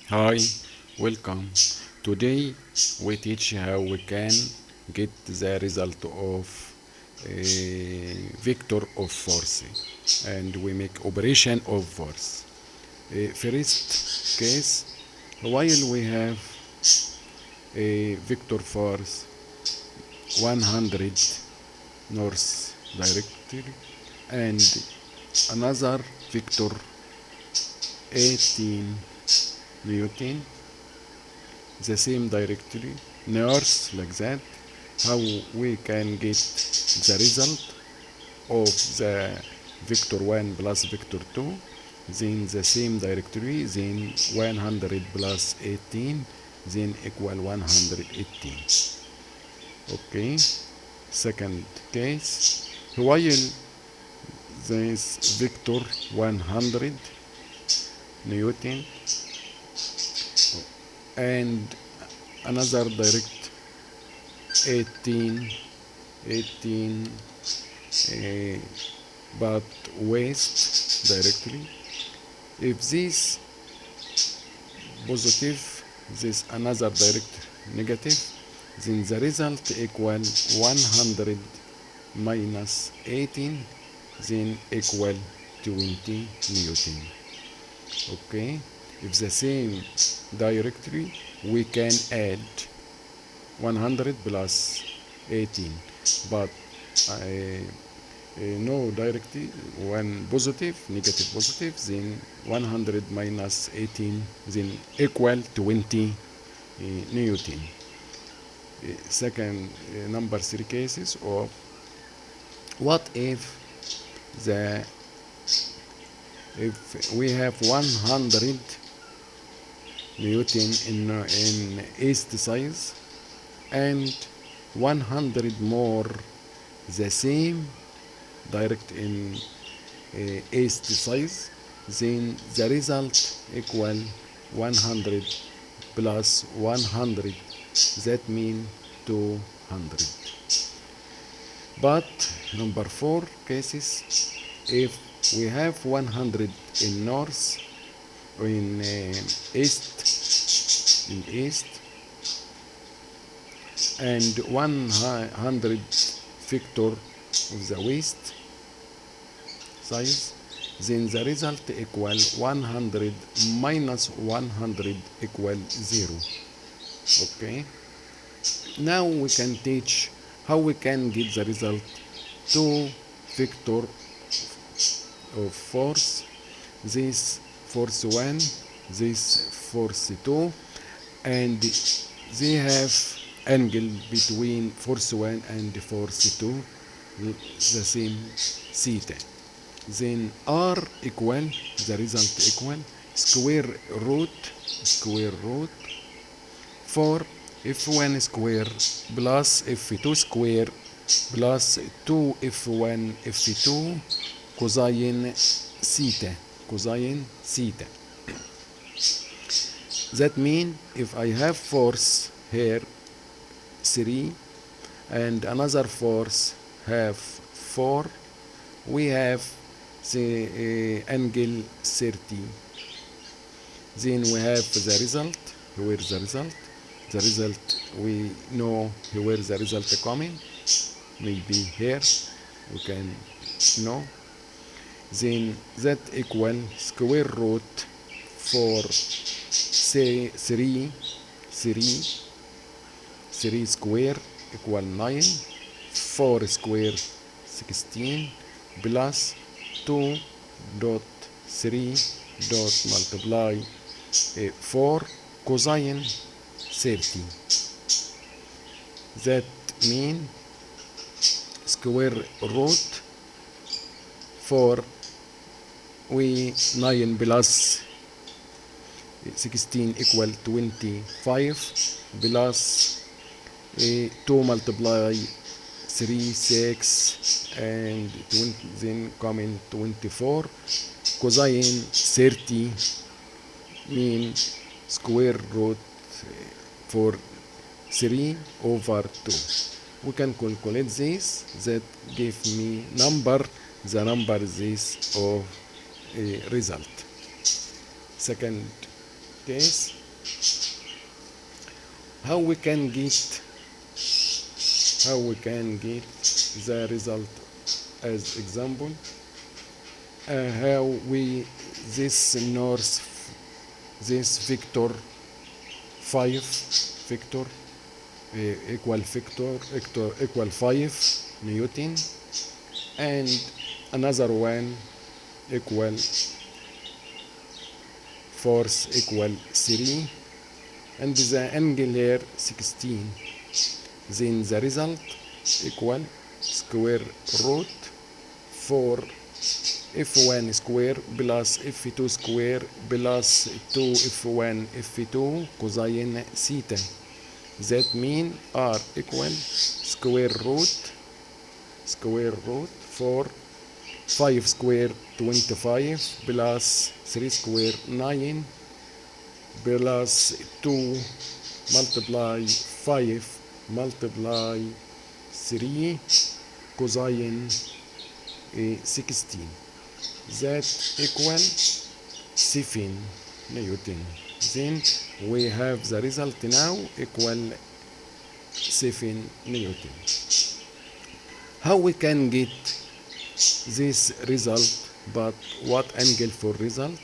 Hi, welcome. Today we teach how we can get the result of a vector of force and we make operation of force. First case, while we have a vector force 100 north directly and another vector 18 Newton the same directly north like that, how we can get the result of the vector 1 plus vector 2, then the same directory, then 100 plus 18, then equal 118. Okay, second case, while this vector 100 Newton and another direct 18 18 uh, but west directly, if this positive, this another direct negative, then the result equal 100 minus 18, then equal 20 Newton. Okay, if the same directory we can add 100 plus 18, but no directly, one positive negative positive, then 100 minus 18, then equal 20 Newton. Second, number 3 cases of what if the if we have 100 Newton in east size and 100 more the same direct in east size, then the result equal 100 plus 100, that mean 200. But number 4 cases, if we have 100 in north or in east and 100 vector of the west size, then the result equal 100 minus 100 equal 0. Okay, now we can teach how we can get the result two vector of force, this force 1, this force 2, and they have angle between force 1 and force 2 the same theta, then r equal, the result equal square root for f1 square plus f2 square plus 2f1 f2 cosine theta. That means if I have force here 3 and another force have 4, we have the angle 30. Then we have the result. Where the result? The result we know where the result coming. Maybe here we can know. Then that equal square root for say 3 square equal 9, 4 square 16 plus 2 dot 3 dot multiply 4 cosine 30. That mean square root for we 9 plus 16 equal 25 plus 2 multiply 3 6 and 20, then coming 24 cosine 30 mean square root for 3 over 2. We can calculate this, that give me the number this of a result. Second case, how we can get the result as example. How we this vector 5 vector equal 5 Newton, and another one equal force equal 3, and the angle here 16. Then the result equal square root for f1 square plus f2 square plus 2f1 f2 cosine theta. That mean r equal square root for 5 square 25 plus 3 square 9 plus 2 multiply 5 multiply 3 cosine 16. That equal 7 Newton. Then we have the result now equal 7 Newton. How we can get this result, but what angle for result?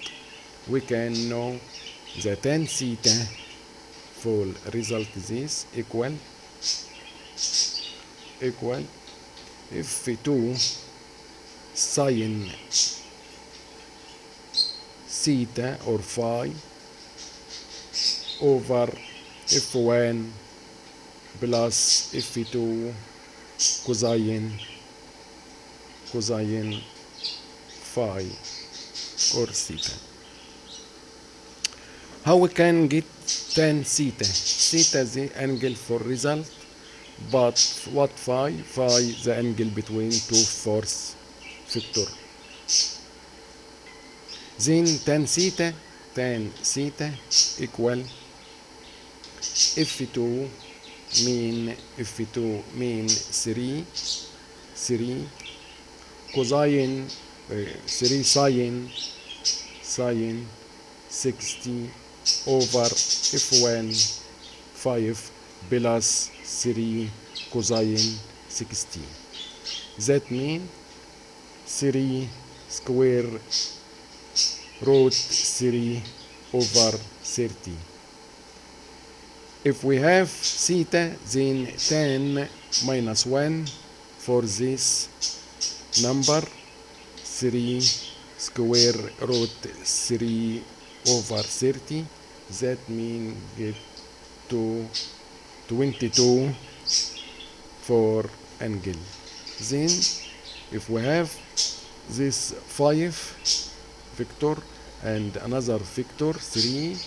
We can know the tan theta for result is equal f2 sine theta or phi over f1 plus f2 cosine phi or theta. How we can get tan theta? Theta the angle for result, but what phi? Phi the angle between two force vector. Then tan theta equal f2 mean 3 cosine 3 sine 60 over f1 5 plus 3 cosine 60. That mean 3 square root 3 over 30. If we have theta, then tan minus 1 for this number 3 square root 3 over 30. That means get to 22 for angle. Then if we have this 5 vector and another vector 3,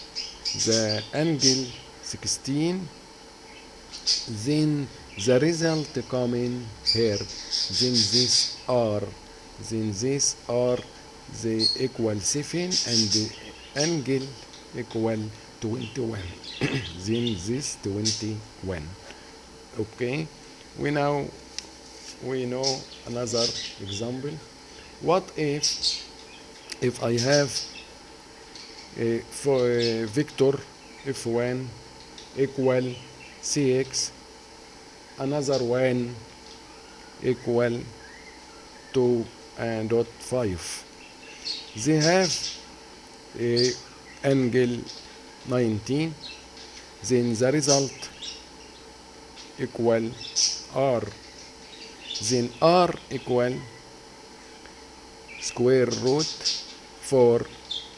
the angle 16, then the result coming here. Then this r the equal 7 and the angle equal 21. Then this 21. Okay, we know another example. What if I have for a vector f1 equal cx, another one equal 2.5. They have a angle 19. Then the result equal r. Then r equal square root for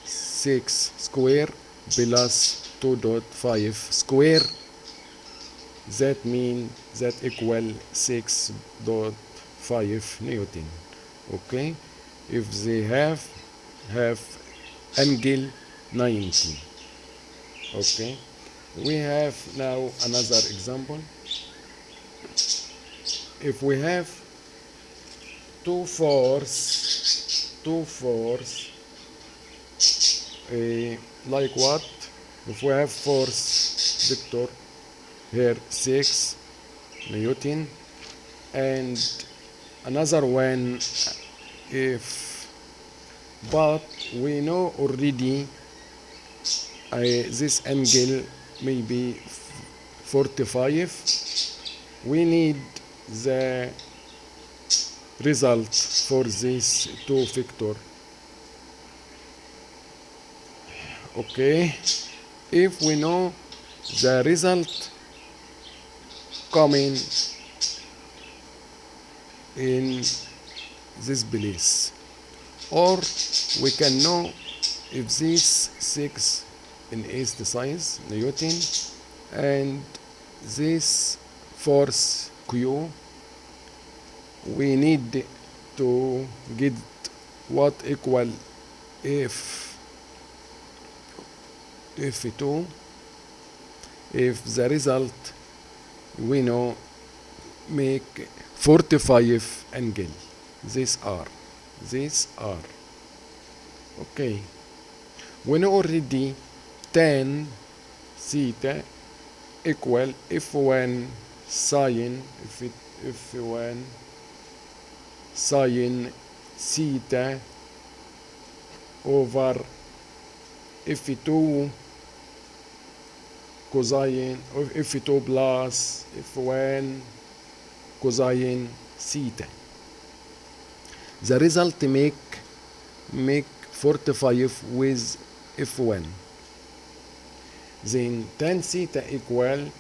6 square plus 2.5 square. That means that equal 6.5 Newton. Okay, if they have angle 90. Okay, we have now another example. If we have two force like what? If we have force vector here 6 Newton and another one, but we know already this angle may be 45. We need the result for this two vector. Okay, if we know the result coming in this place, or we can know if this 6 in east size Newton and this force Q, we need to get what equal F2 if the result we know make 45 angle. These are okay. We know already tan theta equal F1 sine F1 sine theta over F2 cosine of F2 plus F1 cosine theta. The result make 45 with F1. Then tan theta equal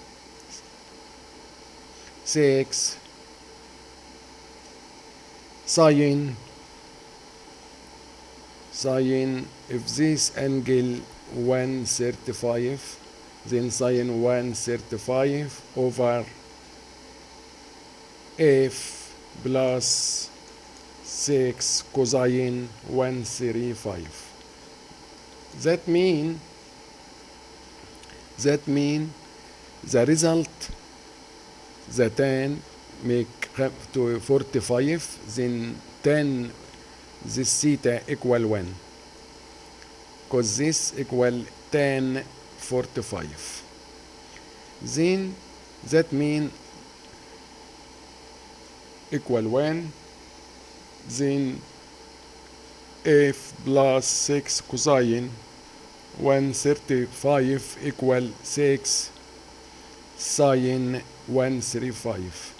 6 sine if this angle 135, then sine 135 over F plus 6 cosine 135. That mean the result, the tan make to 45, then tan this theta equal 1, because this equal tan 45. Then that mean equal 1, then F plus 6 cosine 135 equal 6 sine 135.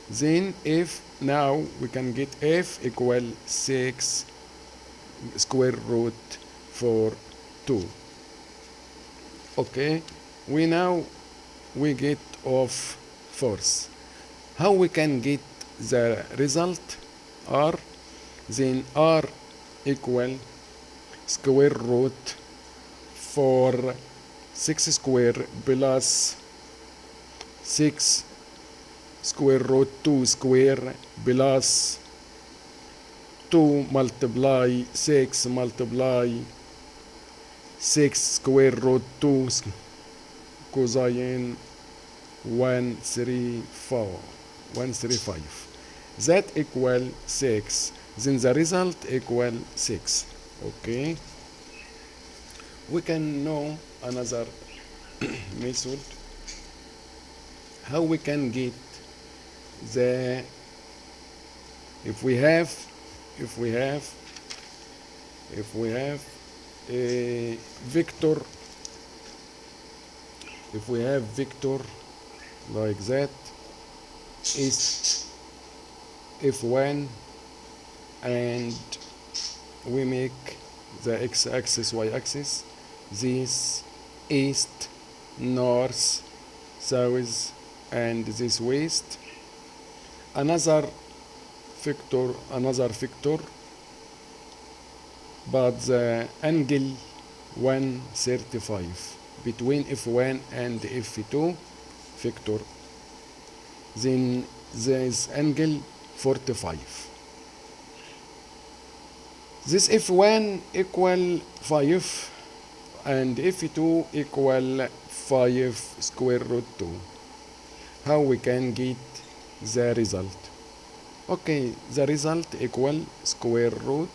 Then if now we can get F equal 6 square root for 2. Okay, we get of force. How we can get the result? R, then R equal square root for 6 square plus 6 square root 2 square plus 2 multiply 6 multiply 6 square root 2 cosine 135. That equal 6. Then the result equal 6. Okay. We can know another method how we can get the if we have a vector, if we have vector like that is F1 and we make the x-axis y-axis this east north south and this west, another vector but the angle 135 between F1 and F2 vector, then there is angle 45. This F1 equal 5 and F2 equal 5 square root 2. How we can get the result? Okay, the result equal square root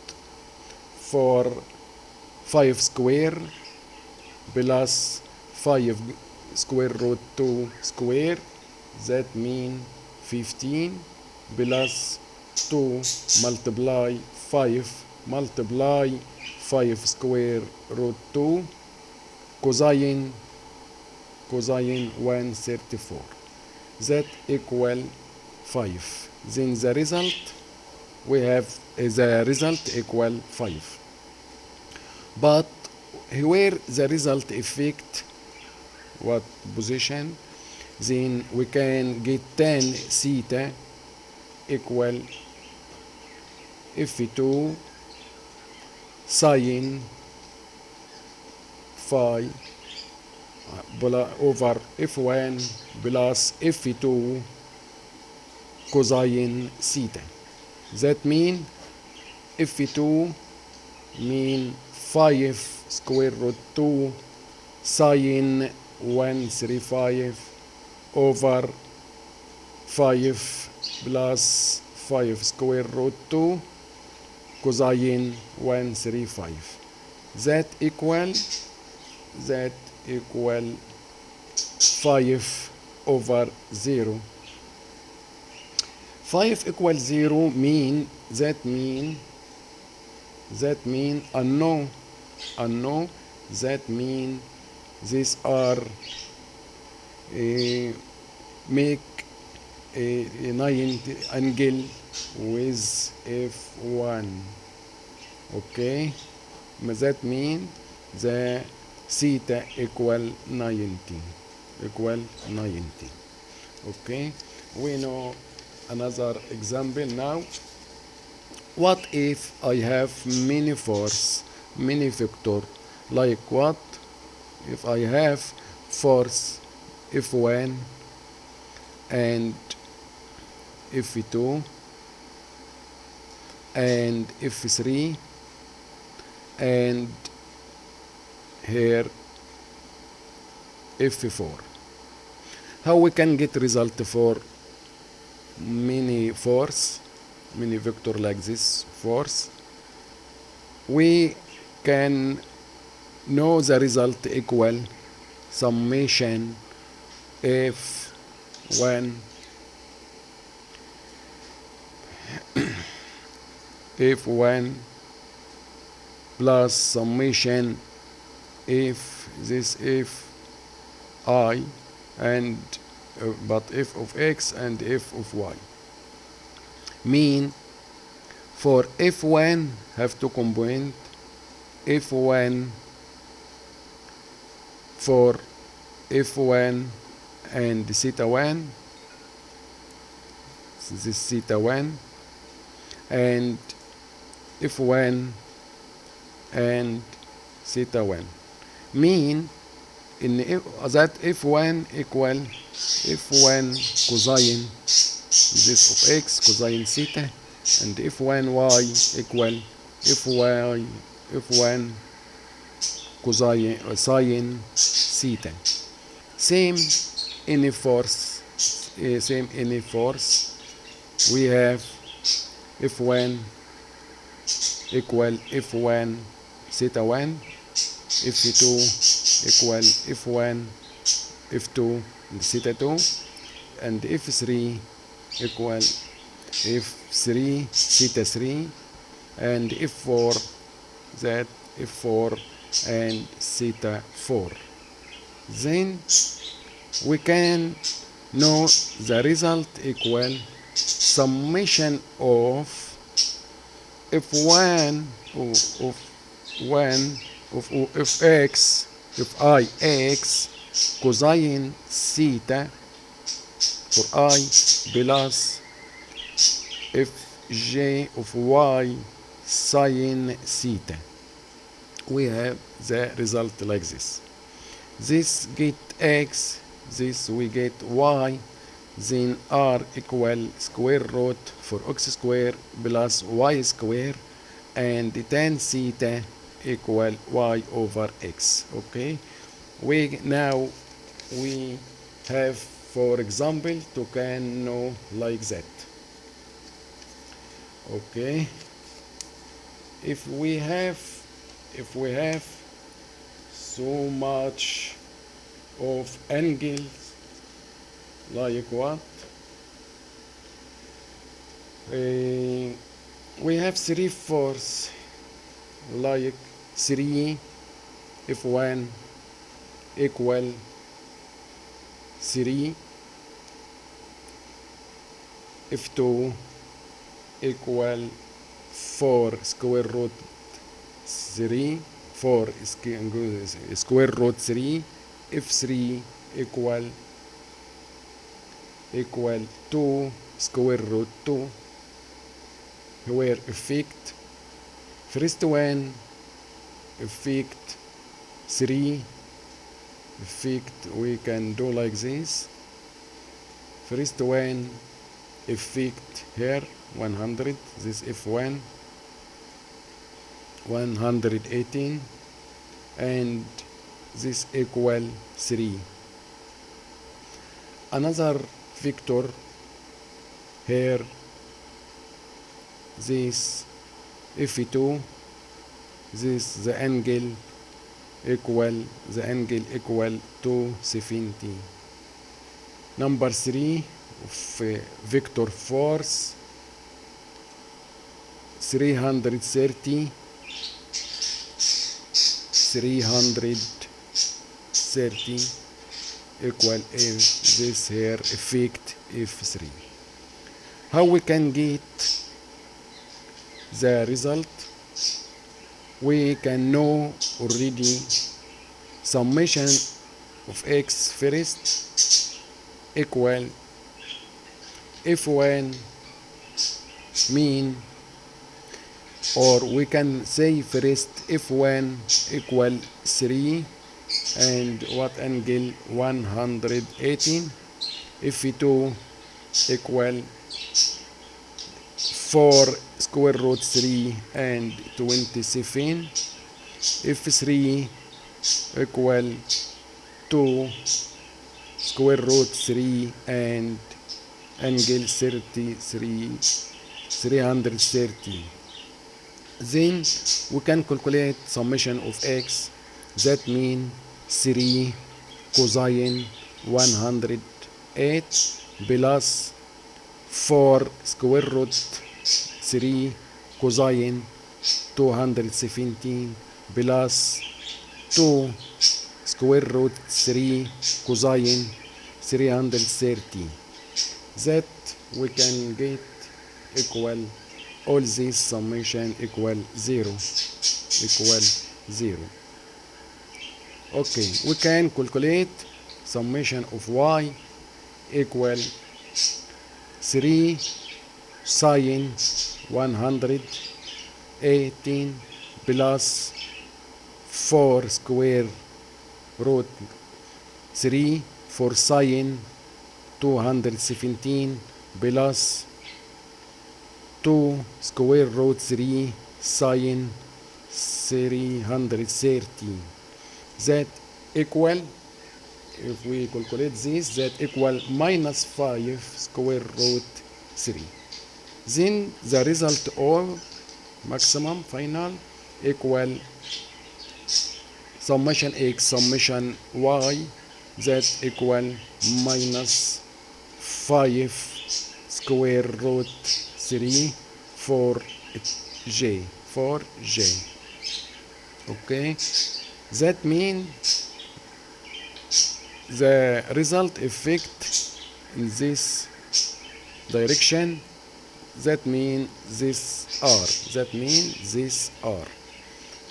for 5 square plus 5 square root 2 square, that mean 15 plus 2 multiply 5 multiply 5 square root 2 cosine 134, that equal 5. Then the result we have the result equal 5. But where the result affect what position, then we can get tan theta equal f2 sine phi over f1 plus f2 cosine theta. That mean f2 mean 5 square root 2 sine 135 over 5 plus 5 square root 2 cosine 135. That equal 5 over 0. 5 equals 0 mean unknown. That mean these are make a 90 angle with f1. Okay, that mean the theta equal 90. Okay, we know another example now. What if I have many force, many vector, like what? If I have force F1 and F2 and F3 and here F4. How we can get result for many force, many vector like this force? We can know the result equal summation F1 plus summation if this if I and but f of x and f of y. Mean for f1 have two component, f1 for f1 and theta 1, this theta 1, and f1 and theta 1. Mean in that f1 equal f1 cosine this of x cosine theta, and f1 y equal f1 cosine sine theta. Same any force, we have f1 equal f1 theta 1, f2 equal f1 f2 theta 2, and f3 equal f3 theta 3, and f4 that f4 and theta 4. Then we can know the result equal summation of f1 of x if I x cosine theta for I plus fj of y sine theta. We have the result like this. This get x, this we get y, then r equal square root for x square plus y square, and tan theta equal y over x. Okay, we have, for example, to can know like that. Okay, if we have so much of angles like what, we have three force like 3 f1 equal 3, f2 equal 4 square root 3, 4 square root 3, f3 equal 2 square root 2, where effect first one effect 3 effect we can do like this. First one effect here 100, this f1 118, and this equal 3. Another vector here, this f2, this the angle equal 270. Number 3 of vector force 330 equal this here effect f3. How we can get the result? We can know already summation of x first equal f1 mean, or we can say first f1 equal 3 and what angle 118, f2 equal 4 square root 3 and 27, f3 equal 2 square root 3 and angle 330. Then we can calculate summation of x, that mean 3 cosine 108 plus 4 square root 3 cosine 217 plus 2 square root 3 cosine 330. That we can get equal all this summation equal 0. Okay, we can calculate summation of y equal 3 sine 118 plus 4 square root 3 for sine 217 plus 2 square root 3 sine 330. That equal, if we calculate this, that equal minus 5 square root 3. Then the result of maximum final equal summation x summation y, that equal minus 5 square root 3 for j. Okay, that means the result effect in this direction, that means this r.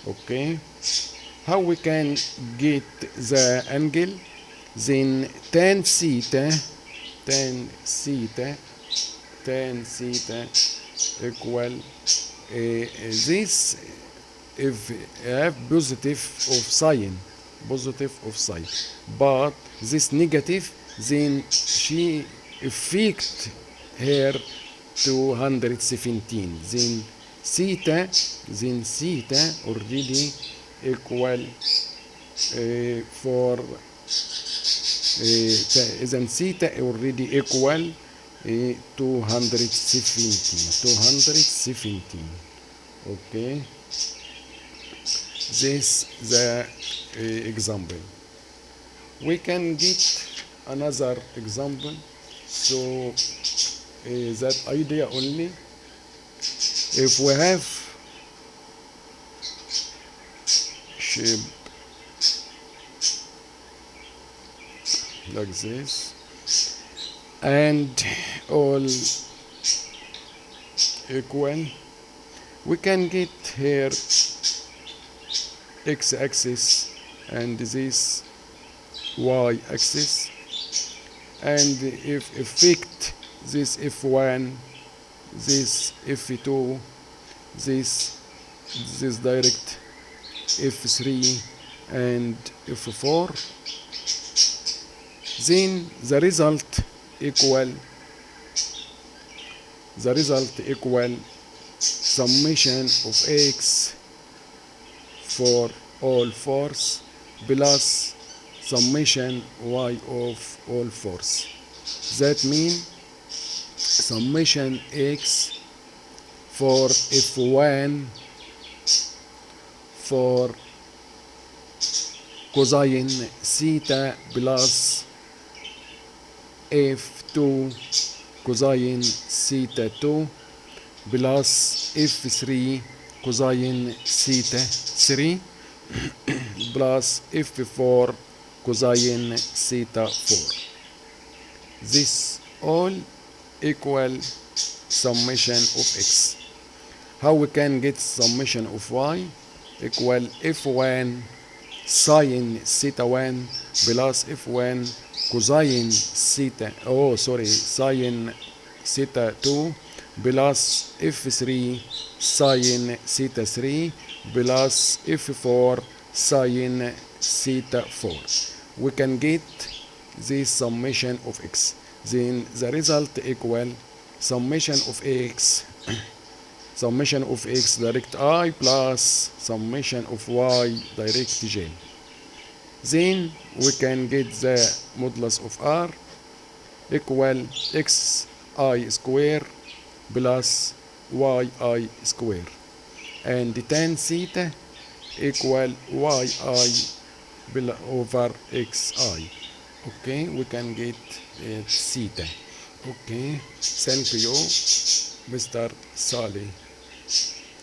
Okay, how we can get the angle? Then tan theta equal this, if have positive of sine, but this negative, then she effect here 217. Then theta already equal for then theta already equal 270. Okay, this the example. We can get another example, so that idea only. If we have shape like this, and all equal. We can get here x-axis and this y-axis, and if affect this f1, this f2, this direct f3 and f4, then the result equal summation of x for all force plus summation y of all force. That means summation x for f1 for cosine theta plus f2 cosine theta 2 plus f3 cosine theta 3 plus f4 cosine theta 4. This all equal summation of x. How we can get summation of y? Equal f1 sine theta 1 plus f1 cosine theta, sine theta 2 plus f3 sine theta 3 plus f4 sine theta 4. We can get this summation of x. Then the result equal summation of x summation of x direct I plus summation of y direct j. Then we can get the modulus of r equal xi square plus yi square, and tan theta equal yi over xi. Okay, we can get theta. Okay, thank you, Mr. Saleh.